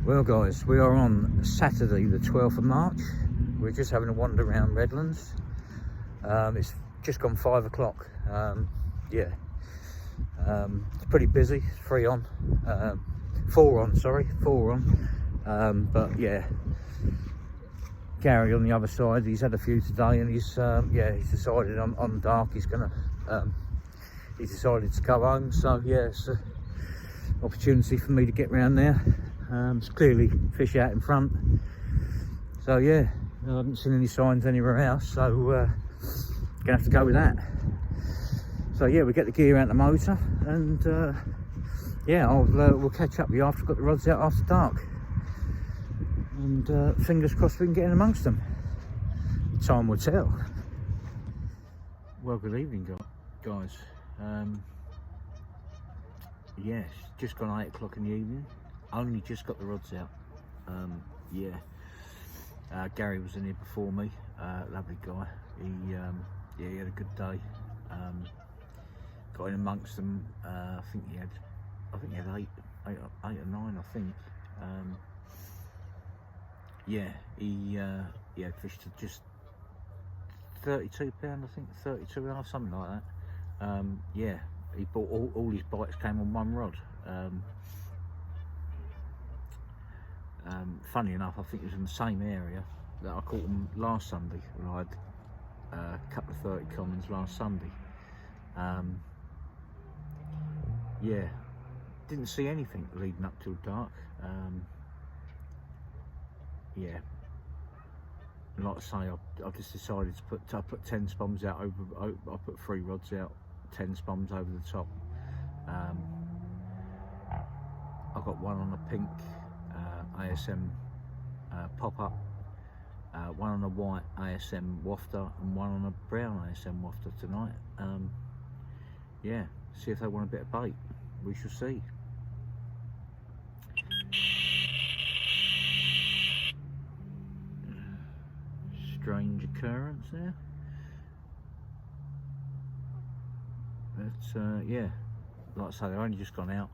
Well guys, we are on Saturday the 12th of March. We're just having a wander around Redlands. It's just gone 5 o'clock. It's pretty busy. It's 4 on. But yeah, Gary on the other side, he's had a few today, and he's decided on dark he's decided to go home. So yeah, it's an opportunity for me to get round there. It's clearly fish out in front, so yeah, I haven't seen any signs anywhere else, so gonna have to go with that. So yeah, we get the gear out the motor, and we'll catch up with you after I've got the rods out after dark, and fingers crossed we can get in amongst them. Time will tell. Well, good evening guys. Yes, just gone 8 o'clock in the evening. Only just got the rods out. Gary was in here before me. Lovely guy. He had a good day. Got in amongst them. I think he had eight or nine. I think. He had fished to just 32 pound. I think 32.5, something like that. He bought all his bites came on one rod. Funny enough, I think it was in the same area that I caught them last Sunday when I had a couple of 30 commons last Sunday. Didn't see anything leading up till dark. Like I say, I just decided to put 10 spoms out over. I put 3 rods out, 10 spoms over the top. I got one on a pink ASM pop-up, one on a white ASM wafter, and one on a brown ASM wafter tonight. See if they want a bit of bait. We shall see. Strange occurrence there. But like I say, they've only just gone out.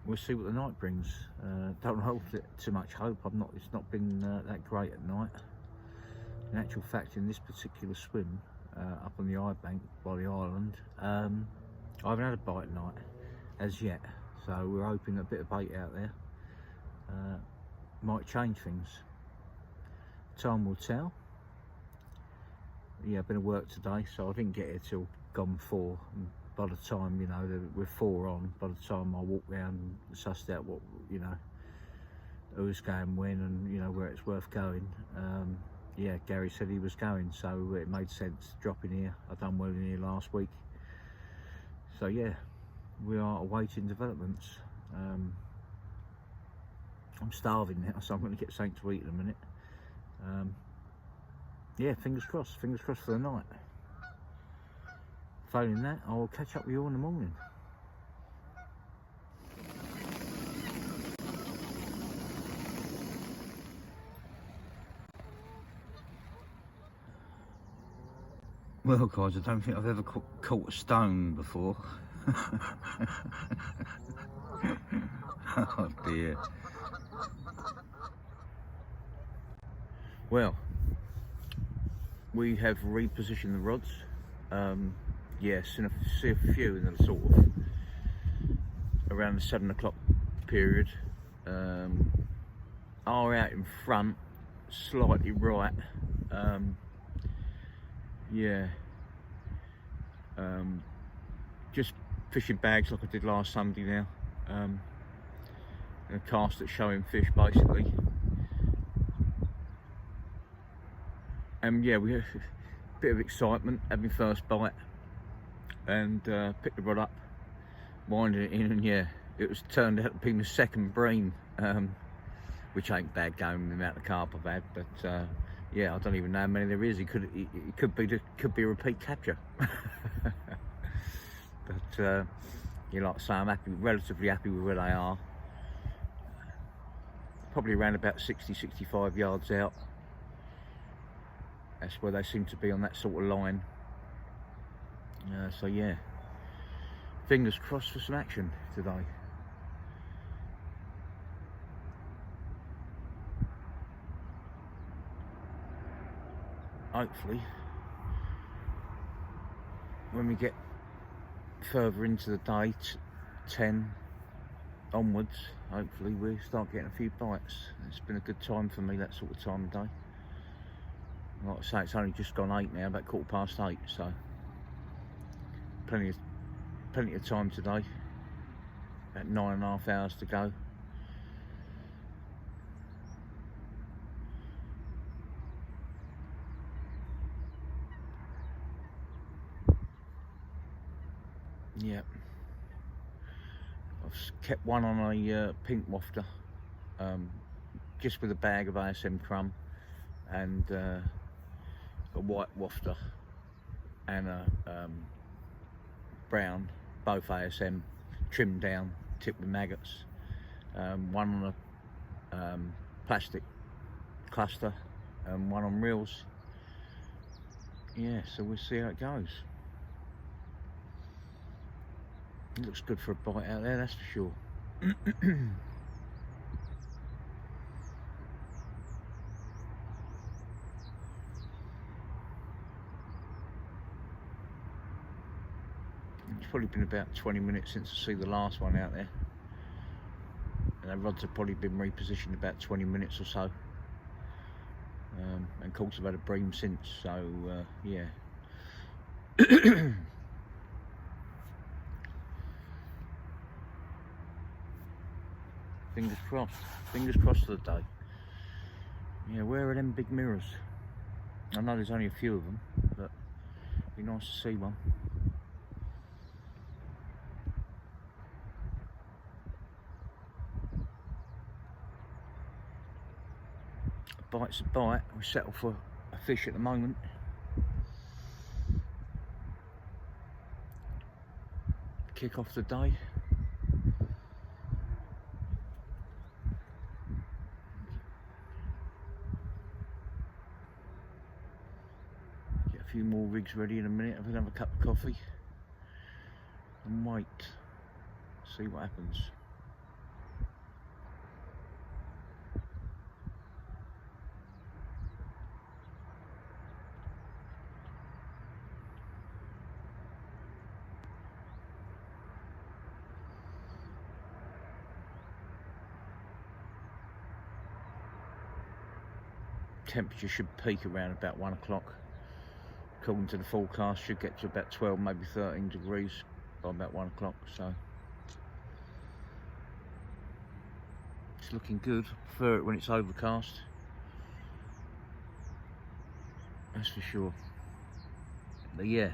We'll see what the night brings. Don't hold it too much hope. It's not been that great at night. In actual fact, in this particular swim up on the eye bank by the island, I haven't had a bite at night as yet. So we're hoping a bit of bait out there might change things. Time will tell. Yeah, I've been at work today, so I didn't get here till gone 4. And by the time, we're 4 on, by the time I walked round and sussed out what, who's going when, and where it's worth going. Gary said he was going, so it made sense dropping here. I've done well in here last week. So yeah, we are awaiting developments. I'm starving now, so I'm going to get something to eat in a minute. Fingers crossed for the night. Failing that, I'll catch up with you all in the morning. Well guys, I don't think I've ever caught a stone before. Oh dear. Well, we have repositioned the rods. See a few in the sort of around the 7 o'clock period. Are out in front, slightly right. Just fishing bags like I did last Sunday now. A cast that's showing fish basically. We have a bit of excitement, had my first bite, and picked the rod up, winding it in, and it was turned out to be my second bream, which ain't bad going with the amount of carp I've had, but I don't even know how many there is. It could be a repeat capture. But like I say, I'm relatively happy with where they are. Probably around about 60-65 yards out. That's where they seem to be on that sort of line. Fingers crossed for some action today. hopefully when we get further into the day, 10 onwards, hopefully we start getting a few bites. It's been a good time for me, that sort of time of day. Like I say, it's only just gone 8 now, about 8:15, so plenty of time today. About 9.5 hours to go. Yeah, I've kept one on a pink wafter, just with a bag of ASM crumb, and a white wafter and a brown, both ASM, trimmed down, tipped with maggots. One on a plastic cluster and one on reels. Yeah, so we'll see how it goes. It looks good for a bite out there, that's for sure. It's probably been about 20 minutes since I see the last one out there. And the rods have probably been repositioned about 20 minutes or so. And of course I've had a bream since, so yeah. Fingers crossed for the day. Yeah, where are them big mirrors? I know there's only a few of them, but it'd be nice to see one. A bite's a bite. We settle for a fish at the moment. Kick off the day. Get a few more rigs ready in a minute. Have another cup of coffee and wait. See what happens. Temperature should peak around about 1 o'clock. According to the forecast, should get to about 12, maybe 13 degrees by about 1 o'clock. So it's looking good. I prefer it when it's overcast, that's for sure. But yeah,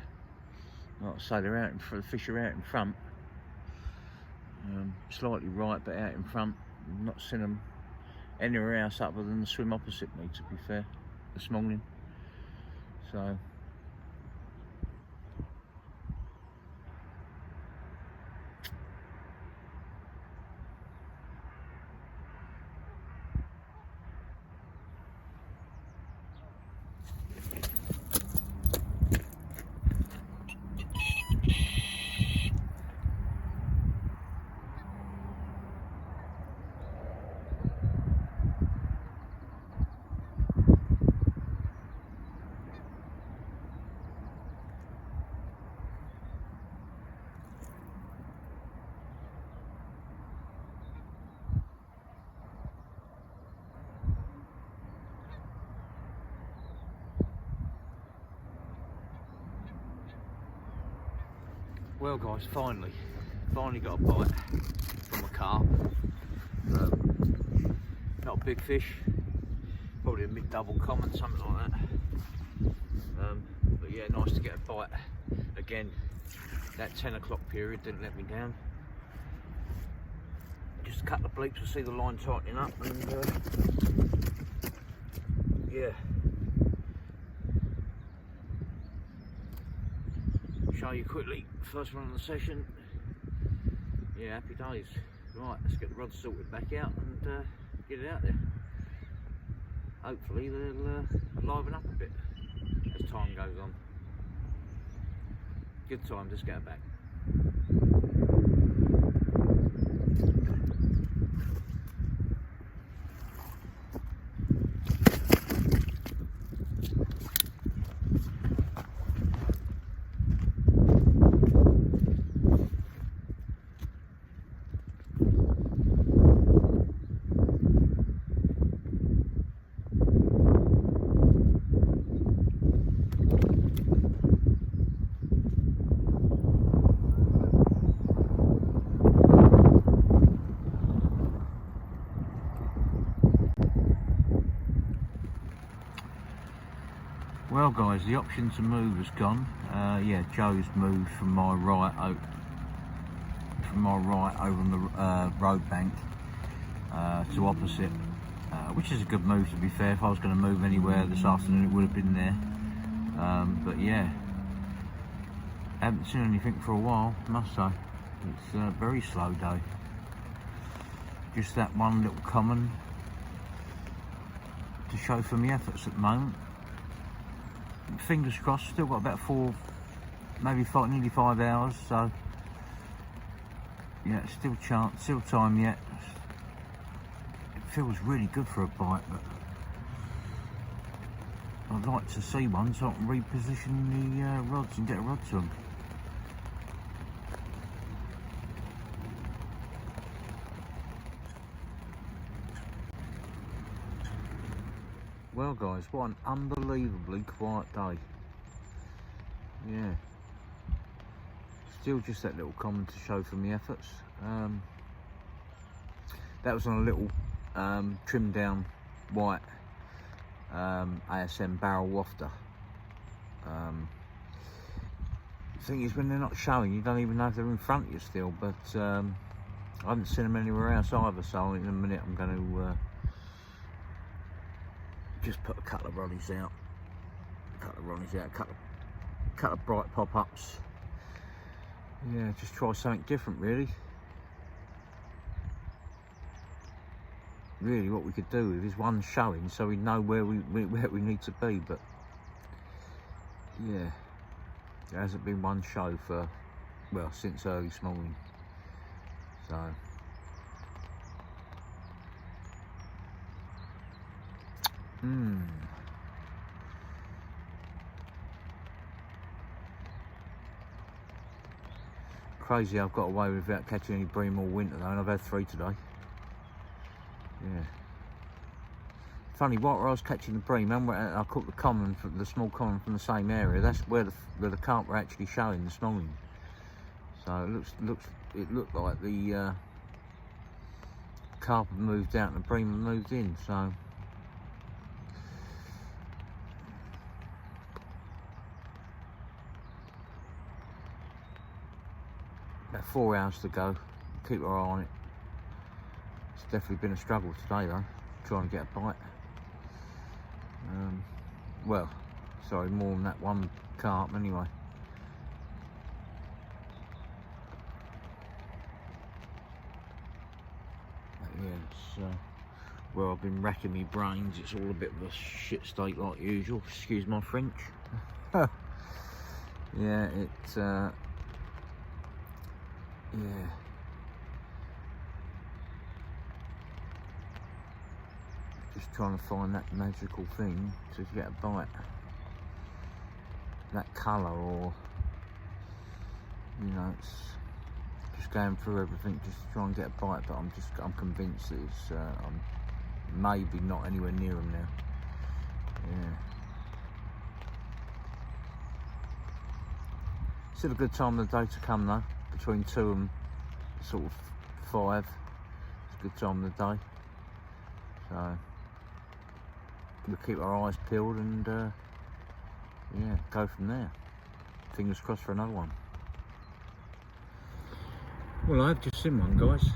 like I say, they're out in front. The fish are out in front. Slightly right, but out in front. I've not seen them anywhere else other than the swim opposite me, to be fair, this morning. So well guys, finally got a bite from a carp. Not a big fish, probably a mid-double common, something like that. But yeah, nice to get a bite. Again, that 10 o'clock period didn't let me down. Just a couple of bleeps to see the line tightening up, and yeah. Show you quickly, first one on the session. Yeah, happy days. Right, let's get the rods sorted back out and get it out there. Hopefully they'll liven up a bit as time goes on. Good time, just get it back. Well guys, the option to move has gone. Yeah, Joe's moved from my right over on the road bank to opposite, which is a good move to be fair. If I was going to move anywhere this afternoon it would have been there, but yeah, haven't seen anything for a while, I must say. It's a very slow day. Just that one little common to show for my efforts at the moment. Fingers crossed, still got about 4, maybe 5, nearly 5 hours, so yeah, still chance, still time yet. It feels really good for a bite, but I'd like to see one so I can reposition the rods and get a rod to them. Well guys, what an unbelievably quiet day. Yeah. Still just that little comment to show for my efforts. That was on a little trimmed down white ASM barrel wafter. The thing is, when they're not showing, you don't even know if they're in front of you still, but I haven't seen them anywhere else either, so in a minute I'm going to just put a couple of roddies out, a couple of bright pop-ups. Yeah, just try something different really. Really what we could do with is one showing so we know where we need to be, but yeah, there hasn't been one show for, well, since early this morning, so crazy I've got away without catching any bream all winter though, and I've had 3 today. Yeah. Funny, while I was catching the bream, I caught the common, the small common from the same area. That's where the carp were actually showing this morning. So it looked like the carp had moved out and the bream had moved in. So about 4 hours to go. Keep our eye on it. It's definitely been a struggle today though, trying to get a bite. Well, sorry, more than that one carp anyway. But yeah, it's where I've been racking my brains. It's all a bit of a shit state like usual. Excuse my French. Yeah, it's yeah. Just trying to find that magical thing to get a bite. That colour, or you know, it's just going through everything just to try and get a bite. But I'm convinced that it's I'm maybe not anywhere near them now. Yeah. Still a good time of the day to come though. Between 2 and sort of 5, it's a good time of the day. So we'll keep our eyes peeled and yeah, go from there. Fingers crossed for another one. Well, I've just seen one, guys.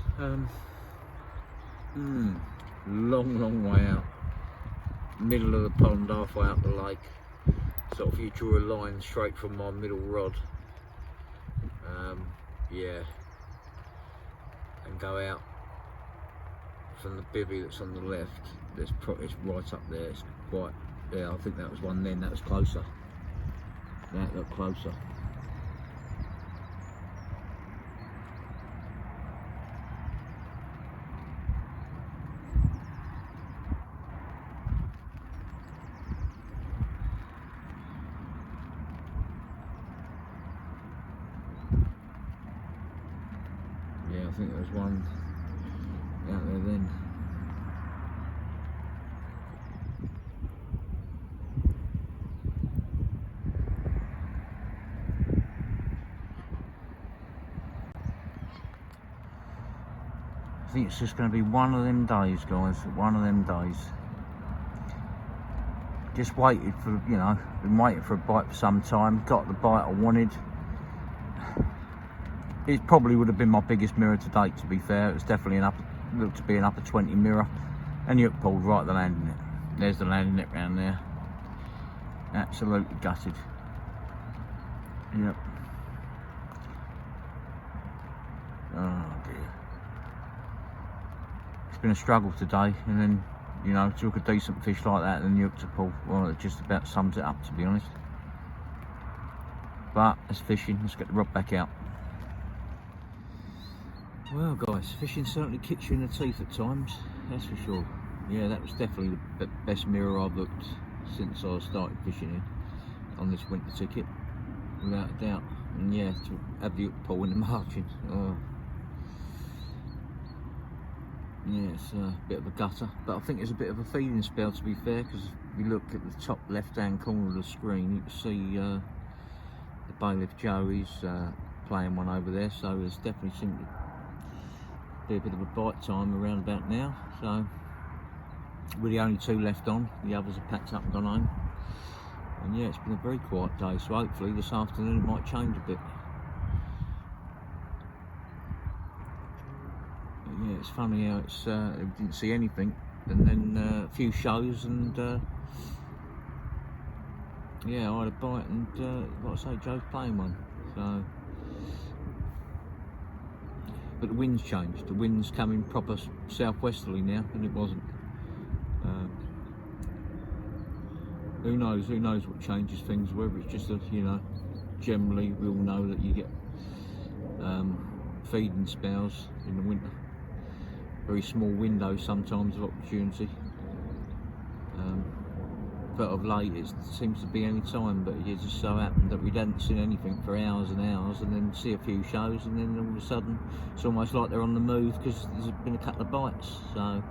Long way out, middle of the pond, halfway up the lake. Sort of, you draw a line straight from my middle rod, yeah, and go out from the bivvy that's on the left. It's right up there. It's quite, yeah, I think that was one then. That was closer. That looked closer. Yeah, I think there was one out there then. I think it's just going to be one of them days, guys. One of them days. just waited for, you know, been waiting for a bite for some time. Got the bite I wanted. It probably would have been my biggest mirror to date, to be fair. It was definitely looked to be an upper 20 mirror. And the hook pulled right at the landing net. There's the landing net round there. Absolutely gutted. Yep. Oh dear. It's been a struggle today, and then, you know, to hook a decent fish like that and the hook to pull, well, it just about sums it up, to be honest. But it's fishing. Let's get the rod back out. Well guys, fishing certainly kicks you in the teeth at times, that's for sure. Yeah, that was definitely the best mirror I've looked since I started fishing here on this winter ticket, without a doubt. And yeah, to have the hook pull in the margin, yeah, it's a bit of a gutter, but I think it's a bit of a feeding spell, to be fair, because if you look at the top left hand corner of the screen, you can see the bailiff Joe, he's playing one over there, so there's definitely seemed to be a bit of a bite time around about now. So we're the only two left on, the others have packed up and gone home. And yeah, it's been a very quiet day, so hopefully this afternoon it might change a bit. But yeah, it's funny how it's we didn't see anything, and then a few shows, and yeah, I had a bite, and like I say, Joe's playing one. So, but the wind's changed. The wind's coming proper southwesterly now, and it wasn't. Who knows what changes things, whether it's just a, you know, generally we all know that you get feeding spells in the winter. Very small windows sometimes of opportunity. But of late it seems to be any time, but it just so happened that we hadn't seen anything for hours and hours, and then see a few shows, and then all of a sudden it's almost like they're on the move because there's been a couple of bites. So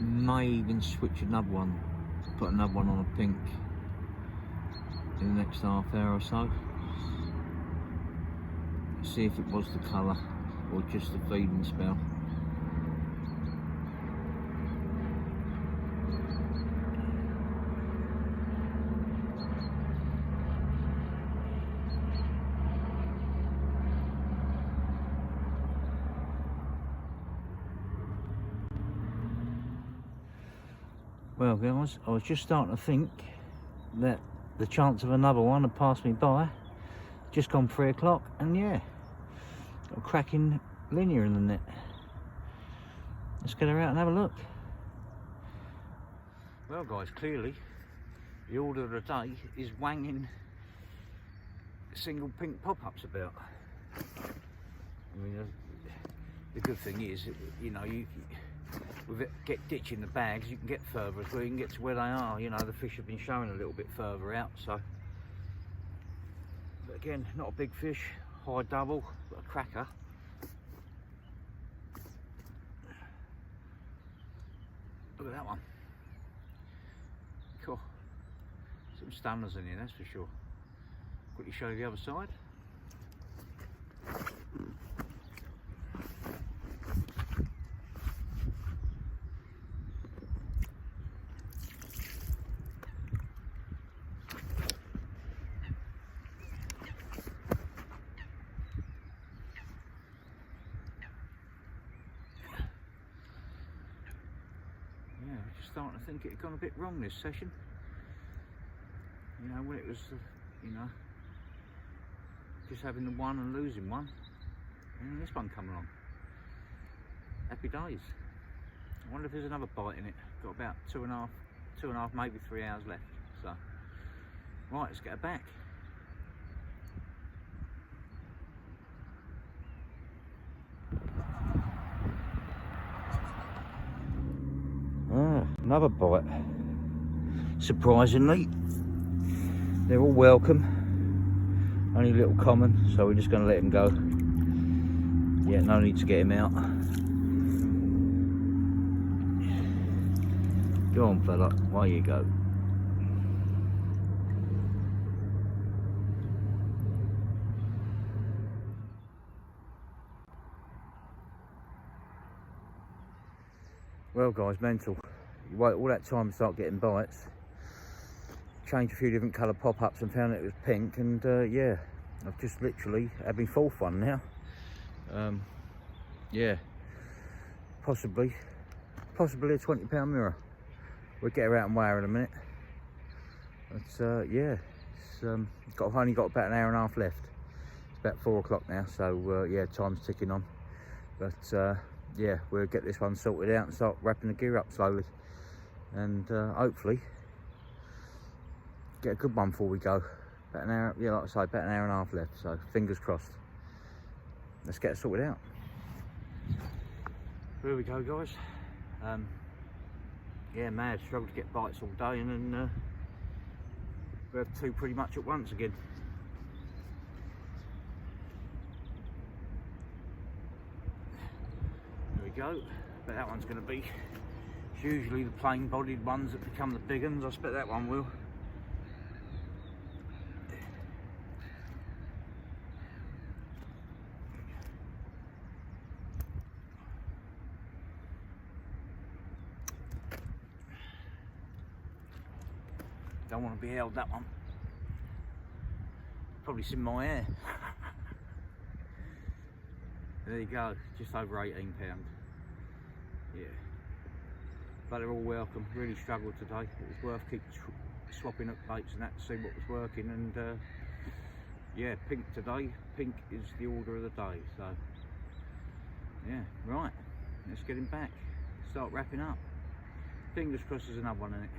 may even switch another one, put another one on a pink in the next half hour or so. See if it was the colour or just the feeding spell. Well guys, I was just starting to think that the chance of another one had passed me by. Just gone 3 o'clock, and yeah, got a cracking linear in the net. Let's get her out and have a look. Well guys, clearly the order of the day is wanging single pink pop-ups about. I mean, the good thing is, you know, with it, get ditching the bags, you can get further as well. You can get to where they are. You know, the fish have been showing a little bit further out. So, but again, not a big fish, high double, but a cracker. Look at that one. Cool. Some stunners in here, that's for sure. Quickly show you the other side. Starting to think it had gone a bit wrong this session. You know, when it was, you know, just having the one and losing one, and this one come along. Happy days. I wonder if there's another bite in it. Got about two and a half, maybe 3 hours left. So, right, let's get her back. Another bite. surprisingly. They're all welcome, only a little common, so we're just going to let him go. Yeah, no need to get him out. Go on, fella, away you go. Well guys, mental. You wait all that time to start getting bites. Changed a few different colour pop-ups and found it was pink, and yeah, I've just literally had my fourth one now. Yeah, possibly a £20 mirror. We'll get her out and weigh her in a minute. But yeah, it's only got about an hour and a half left. It's about 4 o'clock now, so yeah, time's ticking on. But yeah, we'll get this one sorted out and start wrapping the gear up slowly, and hopefully get a good one before we go. About an hour, yeah, like I say, about an hour and a half left, so fingers crossed. Let's get it sorted out. Here we go, guys. Yeah, mad, struggled to get bites all day, and then we have two pretty much at once again. There we go. But that one's going to be, it's usually the plain bodied ones that become the big ones. I expect that one will. Don't want to be held, that one. Probably seen my hair. There you go, just over £18. Yeah, but they're all welcome. Really struggled today. It was worth keep swapping up baits and that to see what was working, and yeah, pink today. Pink is the order of the day. So yeah, right, let's get him back, start wrapping up. Fingers crossed there's another one in it.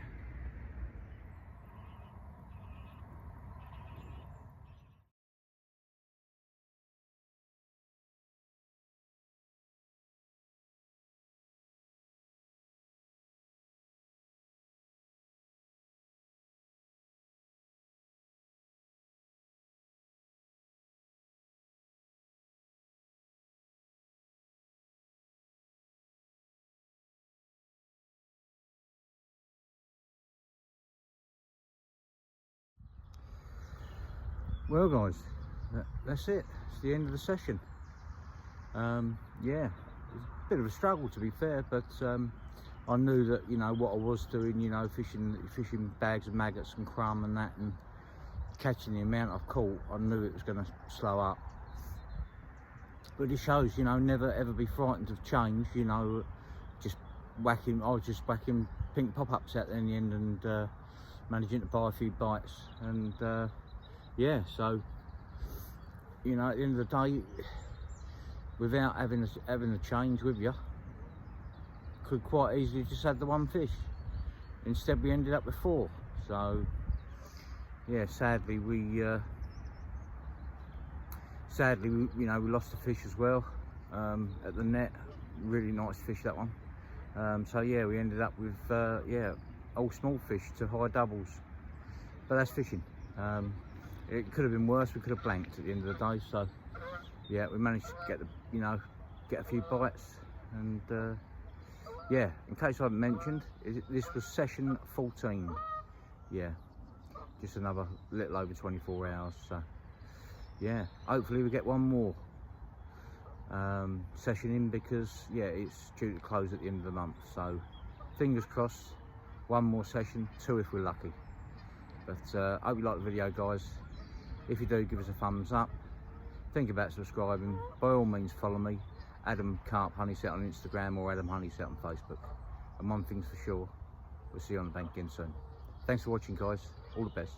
Well guys, that's it. It's the end of the session. Yeah, it's a bit of a struggle to be fair, but I knew that, you know, what I was doing, you know, fishing bags of maggots and crumb and that, and catching the amount I've caught, I knew it was going to slow up. But it shows, you know, never ever be frightened of change. You know, I was just whacking pink pop-ups out there in the end, and managing to buy a few bites, and yeah, so, you know, at the end of the day, without having a change with you, could quite easily just have the one fish. Instead we ended up with 4. So yeah, sadly we you know, we lost the fish as well at the net. Really nice fish, that one. So yeah, we ended up with yeah, all small fish to high doubles, but that's fishing. It could have been worse. We could have blanked at the end of the day. So yeah, we managed to get get a few bites, and yeah, in case I haven't mentioned, this was session 14. Yeah, just another little over 24 hours. So yeah, hopefully we get one more session in, because yeah, it's due to close at the end of the month. So fingers crossed, one more session, 2 if we're lucky. But hope you like the video, guys. If you do, give us a thumbs up. Think about subscribing. By all means, follow me, Adam Carp Honeyset on Instagram, or Adam Honeyset on Facebook. And one thing's for sure, we'll see you on the bank again soon. Thanks for watching, guys. All the best.